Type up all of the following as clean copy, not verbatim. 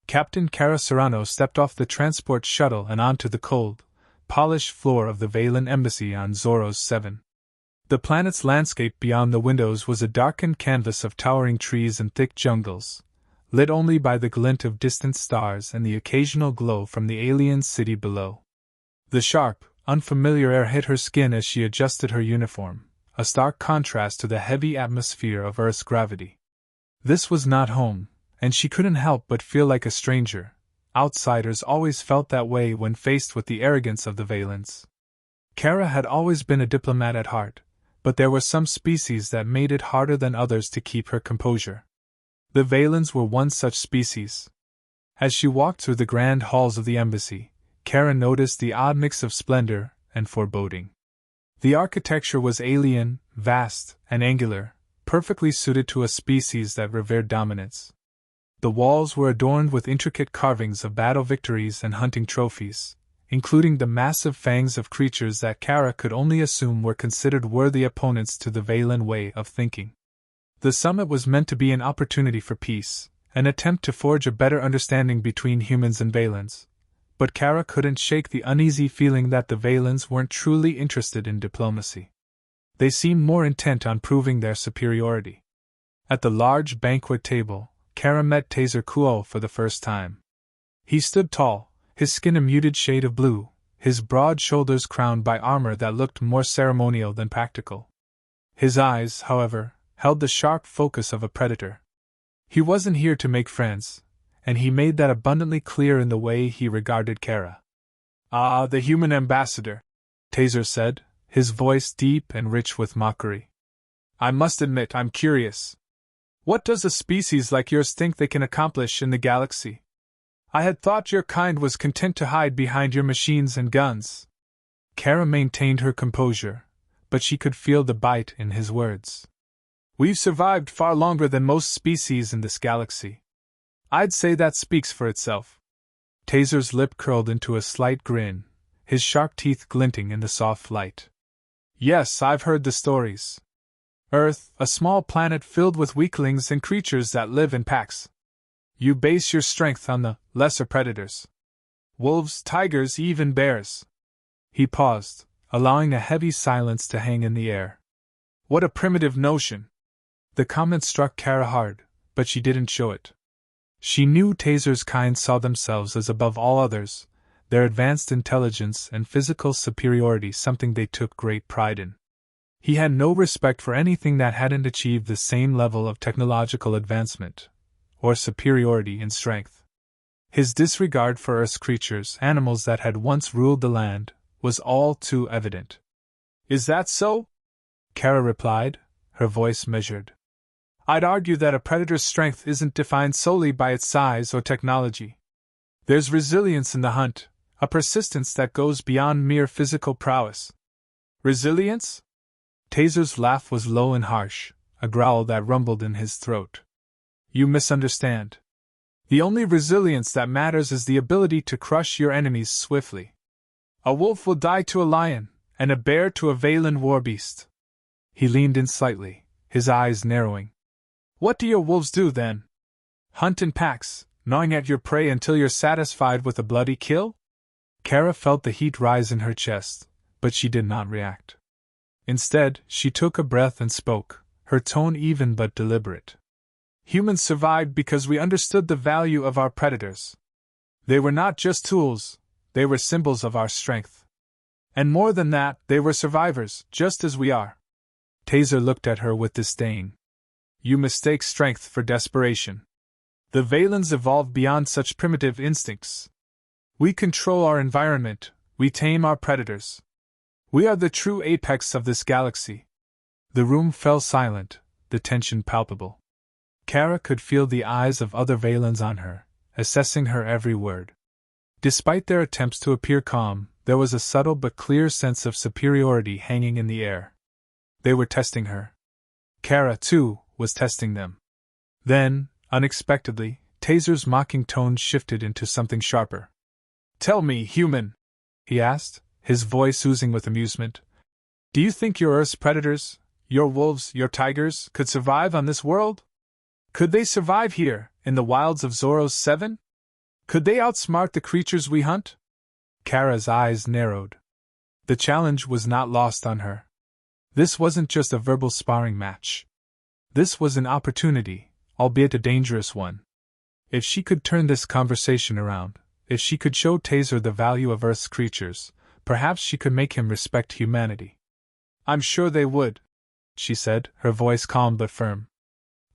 Captain Kara Serrano stepped off the transport shuttle and onto the cold, polished floor of the Valen embassy on Zoros 7. The planet's landscape beyond the windows was a darkened canvas of towering trees and thick jungles, lit only by the glint of distant stars and the occasional glow from the alien city below. The sharp, unfamiliar air hit her skin as she adjusted her uniform, a stark contrast to the heavy atmosphere of Earth's gravity. This was not home, and she couldn't help but feel like a stranger. Outsiders always felt that way when faced with the arrogance of the Valens. Kara had always been a diplomat at heart, but there were some species that made it harder than others to keep her composure. The Valens were one such species. As she walked through the grand halls of the embassy, Kara noticed the odd mix of splendor and foreboding. The architecture was alien, vast, and angular, perfectly suited to a species that revered dominance. The walls were adorned with intricate carvings of battle victories and hunting trophies, including the massive fangs of creatures that Kara could only assume were considered worthy opponents to the Valen way of thinking. The summit was meant to be an opportunity for peace, an attempt to forge a better understanding between humans and Valens, but Kara couldn't shake the uneasy feeling that the Valens weren't truly interested in diplomacy. They seemed more intent on proving their superiority. At the large banquet table, Kara met Taser Kuo for the first time. He stood tall, his skin a muted shade of blue, his broad shoulders crowned by armor that looked more ceremonial than practical. His eyes, however, held the sharp focus of a predator. He wasn't here to make friends, and he made that abundantly clear in the way he regarded Kara. "Ah, the human ambassador," Taser said, his voice deep and rich with mockery. "I must admit I'm curious. What does a species like yours think they can accomplish in the galaxy? I had thought your kind was content to hide behind your machines and guns." Kara maintained her composure, but she could feel the bite in his words. "We've survived far longer than most species in this galaxy. I'd say that speaks for itself." Taser's lip curled into a slight grin, his sharp teeth glinting in the soft light. "Yes, I've heard the stories. Earth, a small planet filled with weaklings and creatures that live in packs. You base your strength on the lesser predators. Wolves, tigers, even bears." He paused, allowing a heavy silence to hang in the air. "What a primitive notion." The comment struck Kara hard, but she didn't show it. She knew Taser's kind saw themselves as above all others, their advanced intelligence and physical superiority something they took great pride in. He had no respect for anything that hadn't achieved the same level of technological advancement, or superiority in strength. His disregard for Earth's creatures, animals that had once ruled the land, was all too evident. "Is that so?" Kara replied, her voice measured. "I'd argue that a predator's strength isn't defined solely by its size or technology. There's resilience in the hunt, a persistence that goes beyond mere physical prowess." "Resilience?" Taser's laugh was low and harsh, a growl that rumbled in his throat. "You misunderstand. The only resilience that matters is the ability to crush your enemies swiftly. A wolf will die to a lion, and a bear to a Valen war beast." He leaned in slightly, his eyes narrowing. "What do your wolves do, then? Hunt in packs, gnawing at your prey until you're satisfied with a bloody kill?" Kara felt the heat rise in her chest, but she did not react. Instead, she took a breath and spoke, her tone even but deliberate. "Humans survived because we understood the value of our predators. They were not just tools, they were symbols of our strength. And more than that, they were survivors, just as we are." Taser looked at her with disdain. "You mistake strength for desperation. The Valens evolved beyond such primitive instincts. We control our environment, we tame our predators. We are the true apex of this galaxy." The room fell silent, the tension palpable. Kara could feel the eyes of other Valens on her, assessing her every word. Despite their attempts to appear calm, there was a subtle but clear sense of superiority hanging in the air. They were testing her. Kara, too, was testing them. Then, unexpectedly, Taser's mocking tone shifted into something sharper. "Tell me, human," he asked, his voice oozing with amusement, "do you think your Earth's predators, your wolves, your tigers, could survive on this world? Could they survive here, in the wilds of Zoros 7? Could they outsmart the creatures we hunt? Kara's eyes narrowed. The challenge was not lost on her. This wasn't just a verbal sparring match. This was an opportunity, albeit a dangerous one. If she could turn this conversation around, if she could show Taser the value of Earth's creatures, perhaps she could make him respect humanity. I'm sure they would, she said, her voice calm but firm.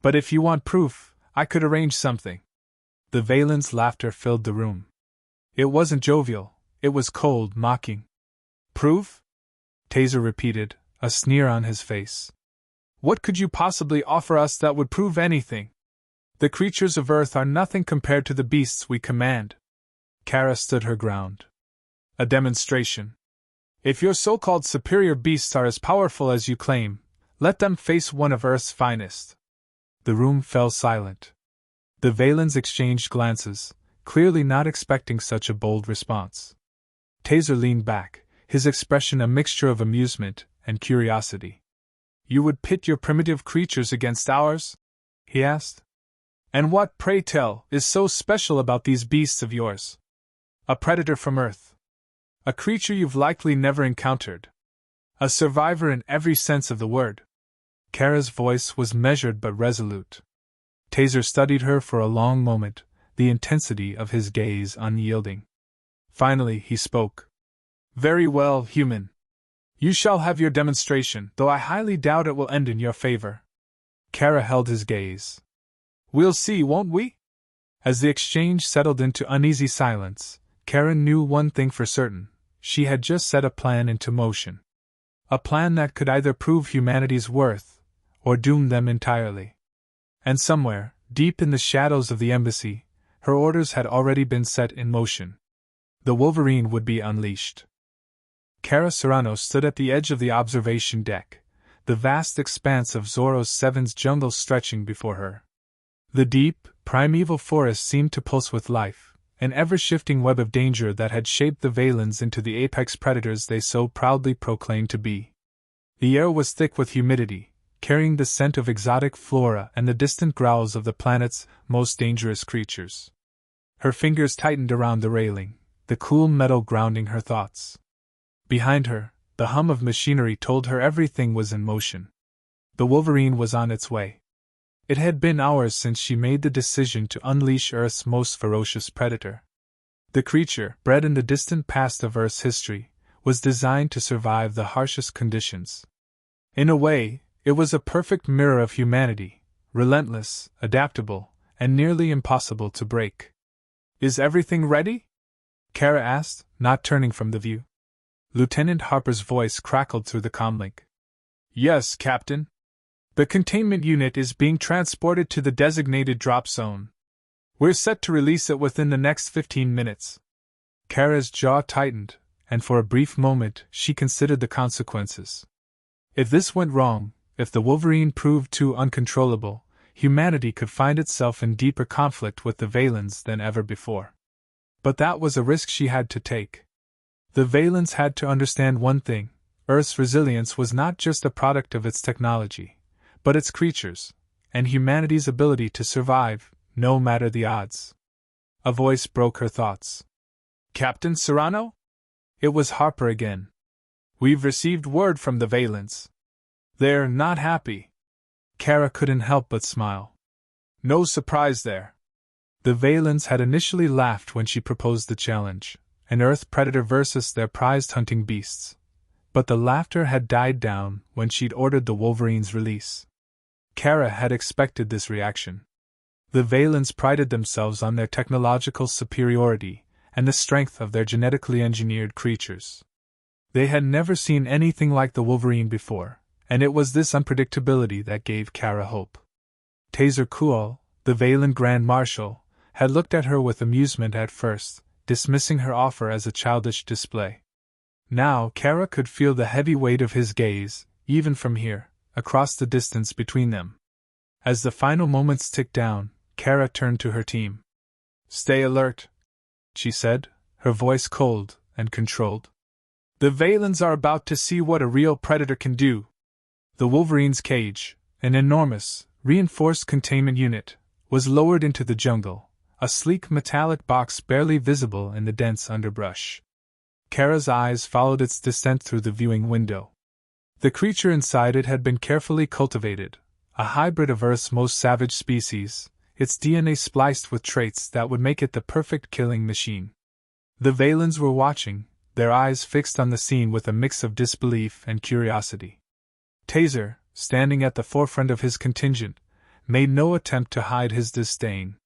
But if you want proof, I could arrange something. The Valen's laughter filled the room. It wasn't jovial, it was cold, mocking. Proof? Taser repeated, a sneer on his face. What could you possibly offer us that would prove anything? The creatures of Earth are nothing compared to the beasts we command. Kara stood her ground. A demonstration. If your so-called superior beasts are as powerful as you claim, let them face one of Earth's finest. The room fell silent. The Valens exchanged glances, clearly not expecting such a bold response. Taser leaned back, his expression a mixture of amusement and curiosity. You would pit your primitive creatures against ours? He asked. And what, pray tell, is so special about these beasts of yours? A predator from Earth. A creature you've likely never encountered. A survivor in every sense of the word. Kara's voice was measured but resolute. Taser studied her for a long moment, the intensity of his gaze unyielding. Finally, he spoke. Very well, human. You shall have your demonstration, though I highly doubt it will end in your favor. Kara held his gaze. We'll see, won't we? As the exchange settled into uneasy silence, Kara knew one thing for certain. She had just set a plan into motion. A plan that could either prove humanity's worth, or doom them entirely. And somewhere, deep in the shadows of the embassy, her orders had already been set in motion. The Wolverine would be unleashed. Kara Serrano stood at the edge of the observation deck, the vast expanse of Zoros 7's jungle stretching before her. The deep, primeval forest seemed to pulse with life, an ever-shifting web of danger that had shaped the Valens into the apex predators they so proudly proclaimed to be. The air was thick with humidity, carrying the scent of exotic flora and the distant growls of the planet's most dangerous creatures. Her fingers tightened around the railing, the cool metal grounding her thoughts. Behind her, the hum of machinery told her everything was in motion. The Wolverine was on its way. It had been hours since she made the decision to unleash Earth's most ferocious predator. The creature, bred in the distant past of Earth's history, was designed to survive the harshest conditions. In a way, it was a perfect mirror of humanity, relentless, adaptable, and nearly impossible to break. Is everything ready? Kara asked, not turning from the view. Lieutenant Harper's voice crackled through the comlink. Yes, Captain. The containment unit is being transported to the designated drop zone. We're set to release it within the next 15 minutes. Kara's jaw tightened, and for a brief moment she considered the consequences. If this went wrong, if the Wolverine proved too uncontrollable, humanity could find itself in deeper conflict with the Valens than ever before. But that was a risk she had to take. The Valens had to understand one thing: Earth's resilience was not just a product of its technology, but its creatures, and humanity's ability to survive, no matter the odds. A voice broke her thoughts. Captain Serrano? It was Harper again. We've received word from the Valens. They're not happy. Kara couldn't help but smile. No surprise there. The Valens had initially laughed when she proposed the challenge, an Earth predator versus their prized hunting beasts. But the laughter had died down when she'd ordered the Wolverine's release. Kara had expected this reaction. The Valens prided themselves on their technological superiority and the strength of their genetically engineered creatures. They had never seen anything like the Wolverine before, and it was this unpredictability that gave Kara hope. Taser Kual, the Valen Grand Marshal, had looked at her with amusement at first, dismissing her offer as a childish display. Now Kara could feel the heavy weight of his gaze, even from here, across the distance between them. As the final moments ticked down, Kara turned to her team. Stay alert, she said, her voice cold and controlled. The Valens are about to see what a real predator can do. The Wolverine's cage, an enormous, reinforced containment unit, was lowered into the jungle, a sleek metallic box barely visible in the dense underbrush. Kara's eyes followed its descent through the viewing window. The creature inside it had been carefully cultivated, a hybrid of Earth's most savage species, its DNA spliced with traits that would make it the perfect killing machine. The Valens were watching, their eyes fixed on the scene with a mix of disbelief and curiosity. Taser, standing at the forefront of his contingent, made no attempt to hide his disdain.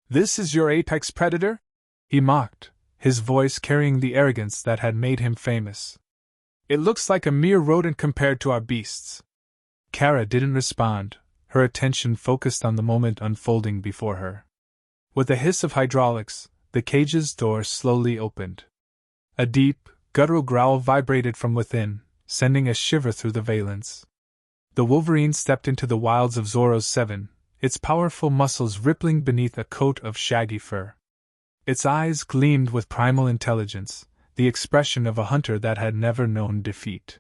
"This is your apex predator?" he mocked, his voice carrying the arrogance that had made him famous. "It looks like a mere rodent compared to our beasts." Kara didn't respond, her attention focused on the moment unfolding before her. With a hiss of hydraulics, the cage's door slowly opened. A deep, guttural growl vibrated from within, sending a shiver through the Valens. The Wolverine stepped into the wilds of Zoro's 7, its powerful muscles rippling beneath a coat of shaggy fur. Its eyes gleamed with primal intelligence, the expression of a hunter that had never known defeat.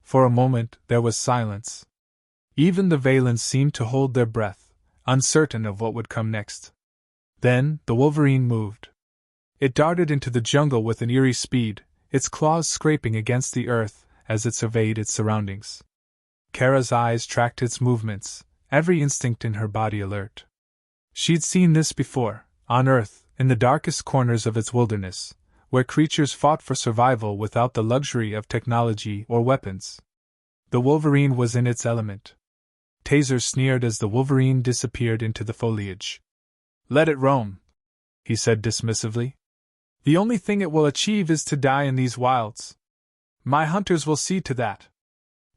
For a moment there was silence. Even the Valens seemed to hold their breath, uncertain of what would come next. Then the Wolverine moved. It darted into the jungle with an eerie speed, its claws scraping against the earth as it surveyed its surroundings. Kara's eyes tracked its movements, every instinct in her body alert. She'd seen this before, on Earth, in the darkest corners of its wilderness, where creatures fought for survival without the luxury of technology or weapons. The Wolverine was in its element. Taser sneered as the Wolverine disappeared into the foliage. "Let it roam," he said dismissively. "The only thing it will achieve is to die in these wilds. My hunters will see to that."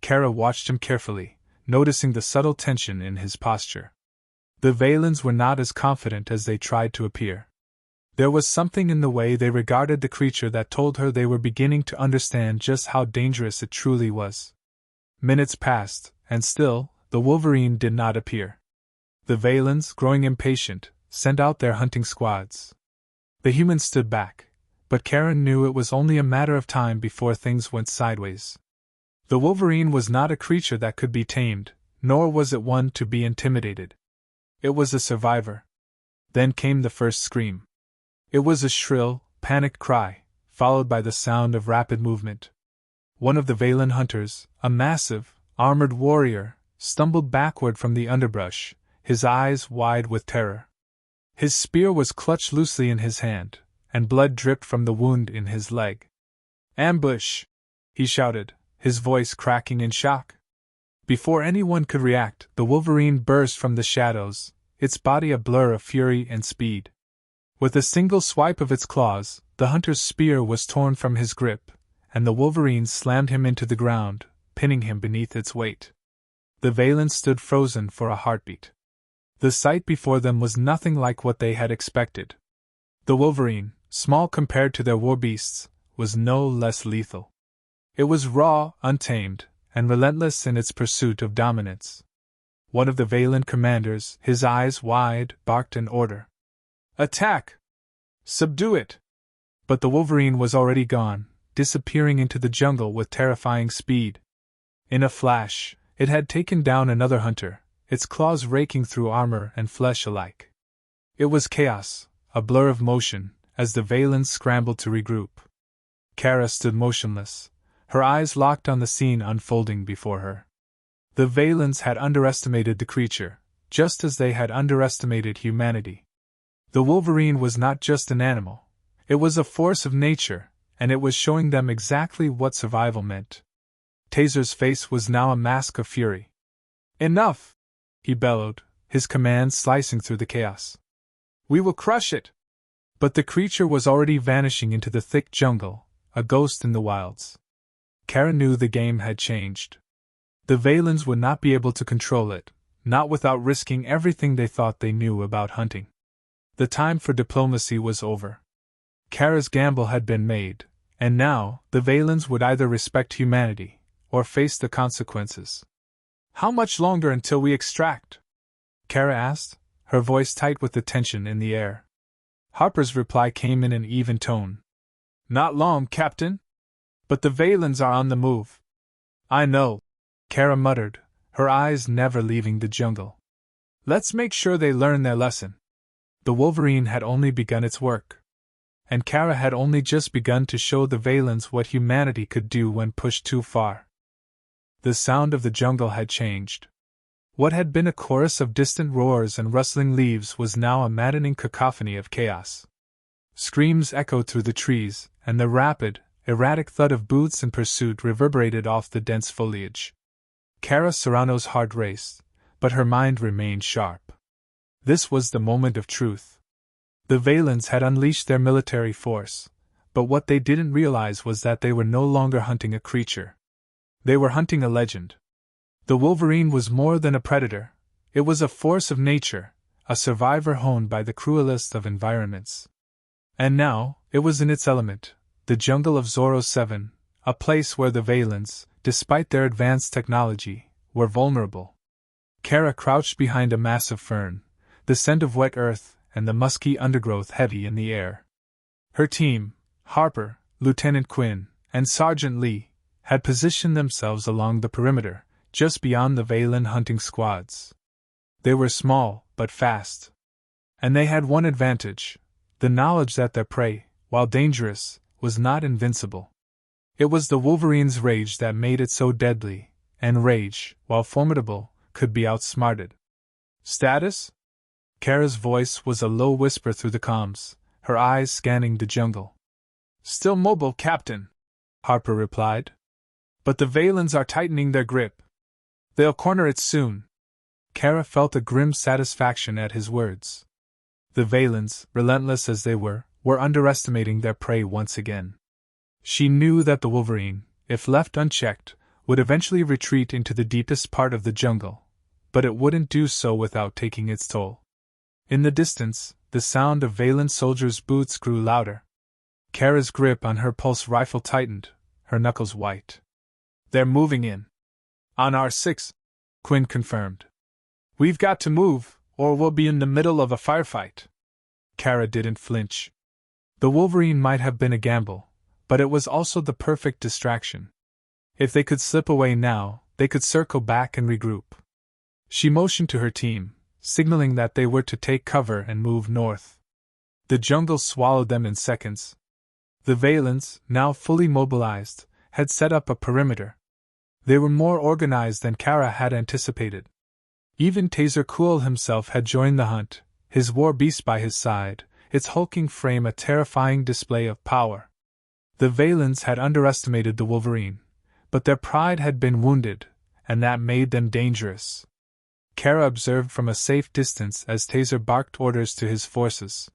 Kara watched him carefully, noticing the subtle tension in his posture. The Valens were not as confident as they tried to appear. There was something in the way they regarded the creature that told her they were beginning to understand just how dangerous it truly was. Minutes passed, and still, the Wolverine did not appear. The Valens, growing impatient, sent out their hunting squads. The humans stood back, but Karen knew it was only a matter of time before things went sideways. The Wolverine was not a creature that could be tamed, nor was it one to be intimidated. It was a survivor. Then came the first scream. It was a shrill, panicked cry, followed by the sound of rapid movement. One of the Valen hunters, a massive, armored warrior, stumbled backward from the underbrush, his eyes wide with terror. His spear was clutched loosely in his hand, and blood dripped from the wound in his leg. "Ambush!" he shouted, his voice cracking in shock. Before anyone could react, the Wolverine burst from the shadows, its body a blur of fury and speed. With a single swipe of its claws, the hunter's spear was torn from his grip, and the Wolverine slammed him into the ground, pinning him beneath its weight. The Valens stood frozen for a heartbeat. The sight before them was nothing like what they had expected. The Wolverine, small compared to their war beasts, was no less lethal. It was raw, untamed, and relentless in its pursuit of dominance. One of the Valen commanders, his eyes wide, barked an order. "Attack! Subdue it!" But the Wolverine was already gone, disappearing into the jungle with terrifying speed. In a flash, it had taken down another hunter, its claws raking through armor and flesh alike. It was chaos, a blur of motion, as the Valens scrambled to regroup. Kara stood motionless, her eyes locked on the scene unfolding before her. The Valens had underestimated the creature, just as they had underestimated humanity. The Wolverine was not just an animal, it was a force of nature, and it was showing them exactly what survival meant. Taser's face was now a mask of fury. "Enough!" he bellowed, his command slicing through the chaos. "We will crush it!" But the creature was already vanishing into the thick jungle, a ghost in the wilds. Kara knew the game had changed. The Valens would not be able to control it, not without risking everything they thought they knew about hunting. The time for diplomacy was over. Kara's gamble had been made, and now the Valens would either respect humanity or face the consequences. "How much longer until we extract?" Kara asked, her voice tight with the tension in the air. Harper's reply came in an even tone. "Not long, Captain. But the Valens are on the move." "I know," Kara muttered, her eyes never leaving the jungle. "Let's make sure they learn their lesson." The Wolverine had only begun its work. And Kara had only just begun to show the Valens what humanity could do when pushed too far. The sound of the jungle had changed. What had been a chorus of distant roars and rustling leaves was now a maddening cacophony of chaos. Screams echoed through the trees, and the rapid, erratic thud of boots in pursuit reverberated off the dense foliage. Kara Serrano's heart raced, but her mind remained sharp. This was the moment of truth. The Valens had unleashed their military force, but what they didn't realize was that they were no longer hunting a creature. They were hunting a legend. The Wolverine was more than a predator. It was a force of nature, a survivor honed by the cruelest of environments. And now, it was in its element, the jungle of Zoro 7, a place where the Valens, despite their advanced technology, were vulnerable. Kara crouched behind a massive fern, the scent of wet earth and the musky undergrowth heavy in the air. Her team, Harper, Lieutenant Quinn, and Sergeant Lee, had positioned themselves along the perimeter, just beyond the Valen hunting squads. They were small, but fast. And they had one advantage: the knowledge that their prey, while dangerous, was not invincible. It was the Wolverine's rage that made it so deadly, and rage, while formidable, could be outsmarted. Status? Kara's voice was a low whisper through the comms, her eyes scanning the jungle. Still mobile, Captain, Harper replied. But the Valens are tightening their grip. They'll corner it soon. Kara felt a grim satisfaction at his words. The Valens, relentless as they were underestimating their prey once again. She knew that the Wolverine, if left unchecked, would eventually retreat into the deepest part of the jungle, but it wouldn't do so without taking its toll. In the distance, the sound of Valen soldiers' boots grew louder. Kara's grip on her pulse rifle tightened, her knuckles white. They're moving in. On R6, Quinn confirmed. We've got to move, or we'll be in the middle of a firefight. Kara didn't flinch. The Wolverine might have been a gamble, but it was also the perfect distraction. If they could slip away now, they could circle back and regroup. She motioned to her team, signaling that they were to take cover and move north. The jungle swallowed them in seconds. The Valens, now fully mobilized, had set up a perimeter. They were more organized than Kara had anticipated. Even Taser Cool himself had joined the hunt, his war beast by his side, its hulking frame a terrifying display of power. The Valens had underestimated the Wolverine, but their pride had been wounded, and that made them dangerous. Kara observed from a safe distance as Taser barked orders to his forces.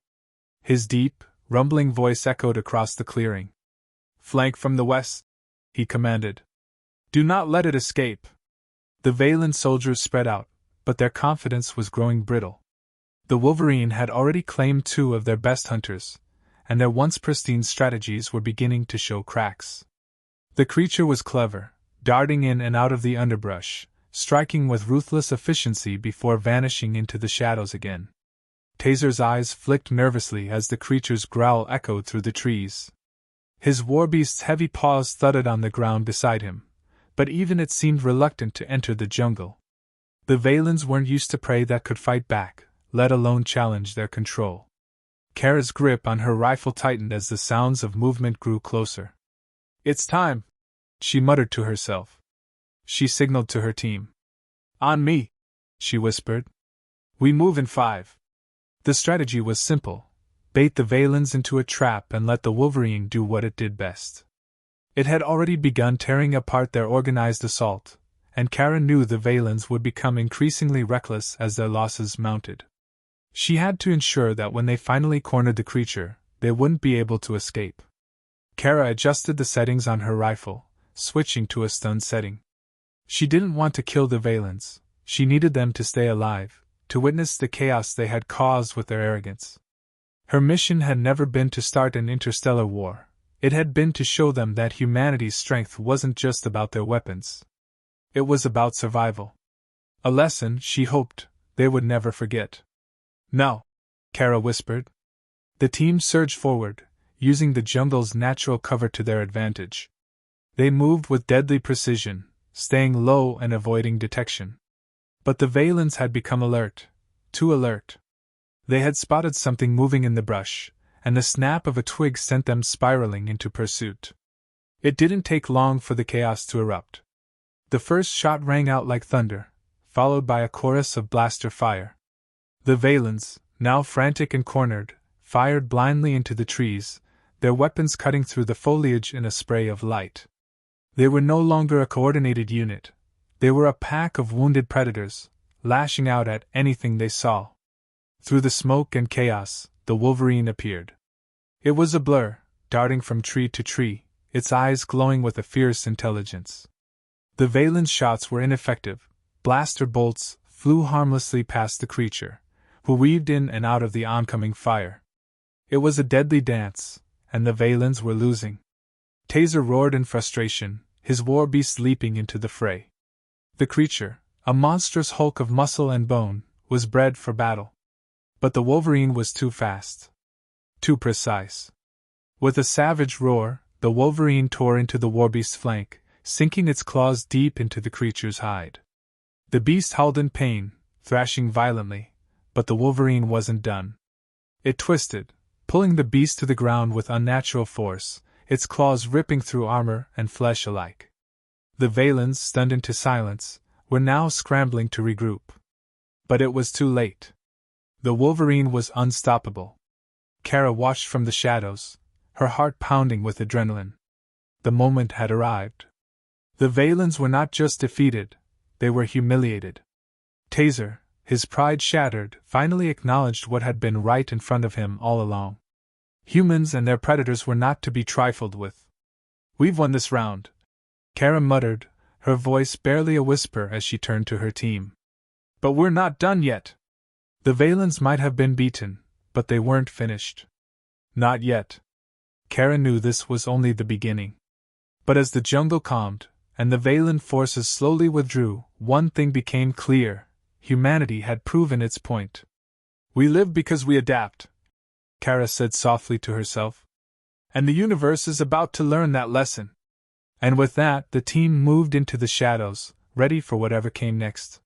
His deep, rumbling voice echoed across the clearing. Flank from the west, he commanded. Do not let it escape. The Valen soldiers spread out, but their confidence was growing brittle. The Wolverine had already claimed 2 of their best hunters, and their once pristine strategies were beginning to show cracks. The creature was clever, darting in and out of the underbrush, striking with ruthless efficiency before vanishing into the shadows again. Taser's eyes flicked nervously as the creature's growl echoed through the trees. His warbeast's heavy paws thudded on the ground beside him, but even it seemed reluctant to enter the jungle. The Valens weren't used to prey that could fight back, let alone challenge their control. Kara's grip on her rifle tightened as the sounds of movement grew closer. It's time, she muttered to herself. She signaled to her team. On me, she whispered. We move in 5. The strategy was simple: bait the Valens into a trap and let the Wolverine do what it did best. It had already begun tearing apart their organized assault, and Kara knew the Valens would become increasingly reckless as their losses mounted. She had to ensure that when they finally cornered the creature, they wouldn't be able to escape. Kara adjusted the settings on her rifle, switching to a stun setting. She didn't want to kill the Valens, she needed them to stay alive, to witness the chaos they had caused with their arrogance. Her mission had never been to start an interstellar war, it had been to show them that humanity's strength wasn't just about their weapons. It was about survival. A lesson, she hoped, they would never forget. No, Kara whispered. The team surged forward, using the jungle's natural cover to their advantage. They moved with deadly precision, staying low and avoiding detection. But the Valens had become alert, too alert. They had spotted something moving in the brush, and the snap of a twig sent them spiraling into pursuit. It didn't take long for the chaos to erupt. The first shot rang out like thunder, followed by a chorus of blaster fire. The Valens, now frantic and cornered, fired blindly into the trees, their weapons cutting through the foliage in a spray of light. They were no longer a coordinated unit. They were a pack of wounded predators, lashing out at anything they saw. Through the smoke and chaos, the Wolverine appeared. It was a blur, darting from tree to tree, its eyes glowing with a fierce intelligence. The Valen's shots were ineffective. Blaster bolts flew harmlessly past the creature, who weaved in and out of the oncoming fire. It was a deadly dance, and the Valens were losing. Taser roared in frustration, his war beast leaping into the fray. The creature, a monstrous hulk of muscle and bone, was bred for battle. But the Wolverine was too fast. Too precise. With a savage roar, the Wolverine tore into the warbeast's flank, sinking its claws deep into the creature's hide. The beast howled in pain, thrashing violently, but the Wolverine wasn't done. It twisted, pulling the beast to the ground with unnatural force, its claws ripping through armor and flesh alike. The Valens, stunned into silence, were now scrambling to regroup. But it was too late. The Wolverine was unstoppable. Kara watched from the shadows, her heart pounding with adrenaline. The moment had arrived. The Valens were not just defeated, they were humiliated. Taser, his pride shattered, finally acknowledged what had been right in front of him all along. Humans and their predators were not to be trifled with. "We've won this round," Kara muttered, her voice barely a whisper as she turned to her team. "But we're not done yet." The Valens might have been beaten, but they weren't finished. Not yet. Kara knew this was only the beginning. But as the jungle calmed, and the Valen forces slowly withdrew, one thing became clear: humanity had proven its point. "We live because we adapt," Kara said softly to herself. "And the universe is about to learn that lesson." And with that, the team moved into the shadows, ready for whatever came next.